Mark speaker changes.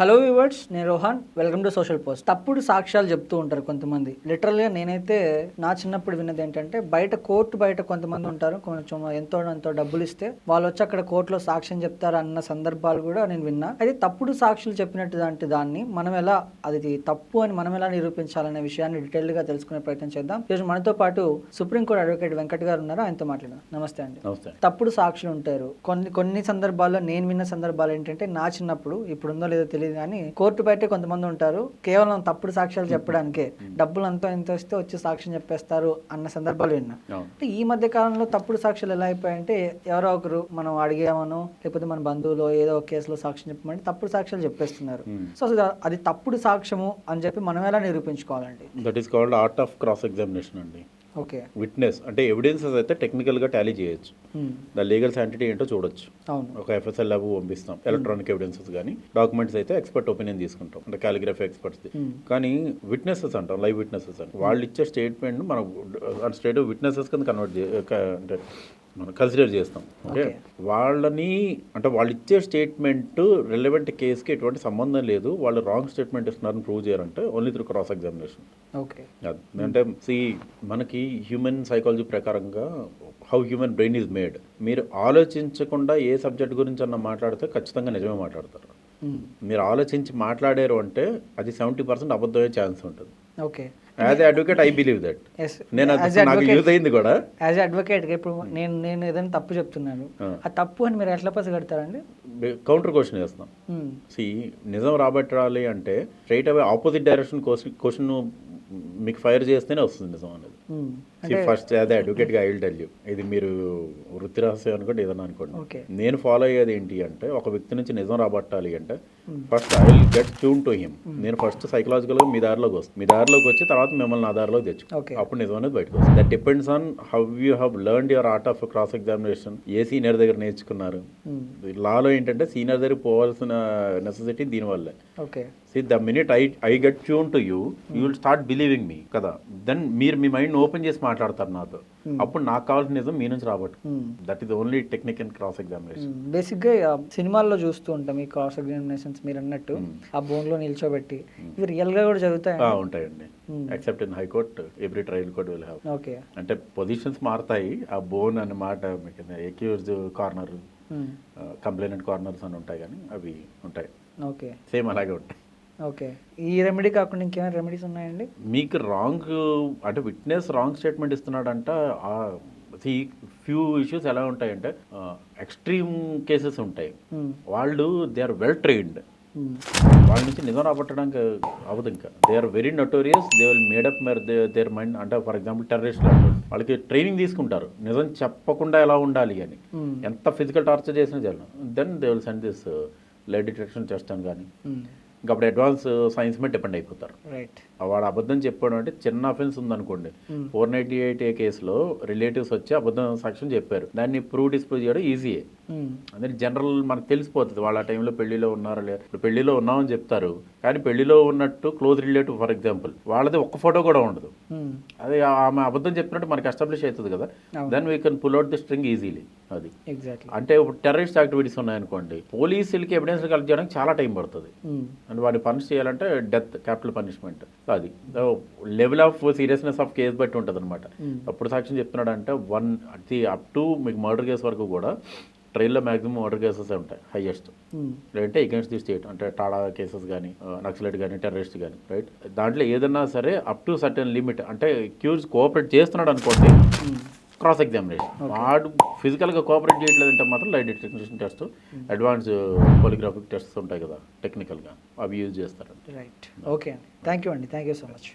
Speaker 1: Hello viewers, నేను Rohan. Welcome to social post. తప్పుడు సాక్ష్యాలు చెప్తూ ఉంటారు కొంతమంది. లిటరల్గా నేనైతే నా చిన్నప్పుడు విన్నది ఏంటంటే, కోర్టు బయట కొంతమంది ఉంటారు, కొంచెం ఎంతో డబ్బులు ఇస్తే వాళ్ళు వచ్చి అక్కడ కోర్టులో సాక్ష్యం చెప్తారు అన్న సందర్భాలు కూడా నేను విన్నా. అయితే తప్పుడు సాక్షులు చెప్పినట్టు దాన్ని మనం ఎలా, అది తప్పు అని మనం ఎలా నిరూపించాలనే విషయాన్ని డీటెయిల్గా తెలుసుకునే ప్రయత్నం చేద్దాం. ఈరోజు మనతో పాటు సుప్రీంకోర్టు అడ్వకేట్ వెంకట్ గారు ఉన్నారు, ఆయనతో మాట్లాడదాం. నమస్తే అండి.
Speaker 2: నమస్తే.
Speaker 1: తప్పుడు సాక్షులు ఉంటారు. కొన్ని సందర్భాల్లో నేను విన్న సందర్భాలు ఏంటంటే, నా చిన్నప్పుడు, ఇప్పుడు ఉందో లేదో తెలియదు కానీ, కోర్టు బయట కొంతమంది ఉంటారు కేవలం తప్పుడు సాక్ష్యాలు చెప్పడానికే, డబ్బులు అంతా ఎంత వస్తే వచ్చి సాక్ష్యం చెప్పేస్తారు అన్న సందర్భాలు విన్నా. అంటే ఈ మధ్య కాలంలో తప్పుడు సాక్ష్యాలు ఎలా అయిపోయాయంటే, ఎవరో ఒకరు మనం అడిగామనో లేకపోతే మన బంధువులు ఏదో ఒక కేసులో సాక్ష్యం చెప్పమంటే తప్పుడు సాక్ష్యాలు చెప్పేస్తున్నారు. సో అది తప్పుడు సాక్ష్యము అని చెప్పి మనం ఎలా నిరూపించుకోవాలండి?
Speaker 2: That is called art of cross examination అండి.
Speaker 1: ఓకే.
Speaker 2: విట్నెస్ అంటే ఎవిడెన్సెస్ అయితే టెక్నికల్గా టాలీ చేయొచ్చు, ద లీగల్ శాంటిటీ ఏంటో చూడొచ్చు. ఒక ఎఫ్ఎస్ఎల్ ల్యాబ్ పంపిస్తాం, ఎలక్ట్రానిక్ ఎవిడెన్సెస్ కానీ, డాక్యుమెంట్స్ అయితే ఎక్స్పర్ట్ ఒపీనియన్ తీసుకుంటాం, అంటే కాలిగ్రఫీ ఎక్స్పర్ట్స్. కానీ విట్నెసెస్ అంటాం, లైవ్ విట్నెసెస్ అని, వాళ్ళు ఇచ్చే స్టేట్మెంట్ మనం స్టేట్ విట్నెసెస్ కింద అంటే మనం కన్సిడర్ చేస్తాం. ఓకే, వాళ్ళని అంటే వాళ్ళు ఇచ్చే స్టేట్మెంట్ రిలవెంట్ కేసుకి ఎటువంటి సంబంధం లేదు, వాళ్ళు రాంగ్ స్టేట్మెంట్ ఇస్తున్నారని ప్రూవ్ చేయాలంటే only through cross examination.
Speaker 1: Okay.
Speaker 2: అంటే మనకి హ్యూమన్ సైకాలజీ ప్రకారంగా how human brain is made, మీరు ఆలోచించకుండా ఏ సబ్జెక్ట్ గురించి అన్న మాట్లాడితే ఖచ్చితంగా నిజమే మాట్లాడతారు. మీరు ఆలోచించి మాట్లాడారు అంటే అది 70% అబద్ధమయ్యే ఛాన్స్ ఉంటుంది.
Speaker 1: Okay.
Speaker 2: As advocate I believe that. నేను నాకు యూజ్ అయింది కూడా.
Speaker 1: యాజ్ అడ్వకేట్ ఇప్పుడు నేను ఏదైనా తప్పు చెప్తున్నాను, ఆ తప్పు అని మీరు ఎట్లా పసిగడతారండి?
Speaker 2: కౌంటర్ క్వశ్చన్ చేస్తాం. నిజం రాబట్టాలి అంటే స్ట్రైట్ అవే ఆపోజిట్ డైరెక్షన్ క్వశ్చన్ మీకు ఫైర్ చేస్తేనే వస్తుంది నిజం అనేది. ఫస్ట్ అదే అడ్వకేట్గా ఐ విల్ టెల్ యూ, ఇది మీరు వృత్తి రహస్యం అనుకోండి, ఏదన్నా అనుకోండి. నేను ఫాలో అయ్యేది ఏంటి అంటే, ఒక వ్యక్తి నుంచి నిజం రాబట్టాలి అంటే first I will get tune to him. నేను ఫస్ట్ సైకలాజికల్గా మీ దారిలోకి వస్తాను, మీ దారిలోకి వచ్చి తర్వాత మిమ్మల్ని నా దారిలోకి తెచ్చు, అప్పుడు నిజం అనేది బయటకు వస్తుంది. That depends on how you have learned your art of cross examination. ఏ సీనియర్ దగ్గర నేర్చుకున్నారు. లాలో ఏంటంటే సీనియర్ దగ్గర పోవాల్సిన నెసెసిటీ దీనివల్లే.
Speaker 1: Okay.
Speaker 2: See, the minute I get tuned to you, you will start believing me కదా. దెన్ మీరు మీ మైండ్ ఓపెన్ చేసి మాట్లాడతారు నాతో, అప్పుడు నాకు కావాల్సిన నిజం మీ నుంచి రాబట్టు. That is only technique in cross examination.
Speaker 1: బేసిక్గా సినిమాల్లో చూస్తూ ఉంటాం ఈ క్రాస్ ఎగ్జామినేషన్స్, మీరు అన్నట్టు ఆ బోన్లో నిల్చోబెట్టి, ఇవి రియల్గా కూడా జరుగుతాయి.
Speaker 2: ఉంటాయండి, except in high court every trial court will have.
Speaker 1: Okay.
Speaker 2: అంటే పొజిషన్స్ మారుతాయి. ఆ బోన్ అన్నమాట ఎక్యూజ్డ్ కార్నర్, కంప్లైనెంట్ కార్నర్స్ అని ఉంటాయి, కానీ అవి ఉంటాయి.
Speaker 1: ఓకే.
Speaker 2: సేమ్ అలాగే ఉంటాయి.
Speaker 1: ఓకే. ఈ రెమెడీ కాకుండా ఇంకేమైనా రెమెడీస్ ఉన్నాయండి?
Speaker 2: మీకు రాంగ్ అంటే విట్నెస్ రాంగ్ స్టేట్మెంట్ ఇస్తున్నాడంట, ఫ్యూ ఇష్యూస్ ఎలా ఉంటాయంటే, ఎక్స్ట్రీమ్ కేసెస్ ఉంటాయి, వాళ్ళు దే ఆర్ వెల్ ట్రైన్డ్, వాళ్ళ నుంచి నిజం రాబట్టడానికి అవ్వదు. ఇంకా they are very notorious, they will made up their mind. అంటే ఫర్ ఎగ్జాంపుల్ టెర్రరిస్ట్ వాళ్ళకి ట్రైనింగ్ తీసుకుంటారు నిజం చెప్పకుండా ఎలా ఉండాలి అని, ఎంత ఫిజికల్ టార్చర్ చేసినా చాలు. Then they will send this light detection test అని కానీ, ఇంకా అప్పుడు అడ్వాన్స్ సైన్స్ మీద డిపెండ్ అయిపోతారు. వాడు అబద్ధం చెప్పాడు అంటే, చిన్న అఫెన్స్ ఉందనుకోండి, 498A కేసులో రిలేటివ్స్ వచ్చి అబద్ధం సాక్ష్యం చెప్పారు, దాన్ని డిస్ప్రూవ్ చేయడం ఈజీయే. అదే జనరల్ మనకు తెలిసిపోతుంది వాళ్ళ టైంలో పెళ్లిలో ఉన్నారా లేదా. ఇప్పుడు పెళ్లిలో ఉన్నామని చెప్తారు, కానీ పెళ్లిలో ఉన్నట్టు క్లోజ్ రిలేటివ్ ఫర్ ఎగ్జాంపుల్ వాళ్ళది ఒక్క ఫోటో కూడా ఉండదు. అది ఆమె అబద్ధం చెప్పినట్టు మనకి ఎస్టాబ్లిష్ అవుతుంది కదా. Then we can pull out the string easily. అది అంటే ఇప్పుడు టెర్రరిస్ట్ యాక్టివిటీస్ ఉన్నాయనుకోండి, పోలీసులకి ఎవిడెన్స్ కలెక్ట్ చేయడానికి చాలా టైం పడుతుంది, అండ్ వాడిని పనిష్ చేయాలంటే డెత్, క్యాపిటల్ పనిష్మెంట్. అది level of seriousness of case బట్టి ఉంటుంది అనమాట. అప్పుడు సాక్ష్యం చెప్తున్నాడు అంటే అప్ టు మీకు మర్డర్ కేసు వరకు కూడా ట్రైల్లో మ్యాక్సిమం మర్డర్ కేసెస్ ఉంటాయి హైయెస్ట్. లేదంటే అగేన్స్ట్ ది స్టేట్, అంటే టాడా కేసెస్ కానీ, నక్సలైట్ కానీ, టెర్రరిస్ట్ కానీ, రైట్. దాంట్లో ఏదన్నా సరే అప్ టు సర్టెన్ లిమిట్, అంటే అక్యూజ్ కోఆపరేట్ చేస్తున్నాడు అనుకోండి, క్రాస్ ఎగ్జామినేషన్. వాడు ఫిజికల్గా కోఆపరేట్ చేయట్లేదంటే మాత్రం light detection test, advance polygraphic tests ఉంటాయి కదా టెక్నికల్గా, అవి యూజ్ చేస్తారు.
Speaker 1: రైట్. ఓకే అండి, థ్యాంక్ యూ అండి, థ్యాంక్ యూ సో మచ్.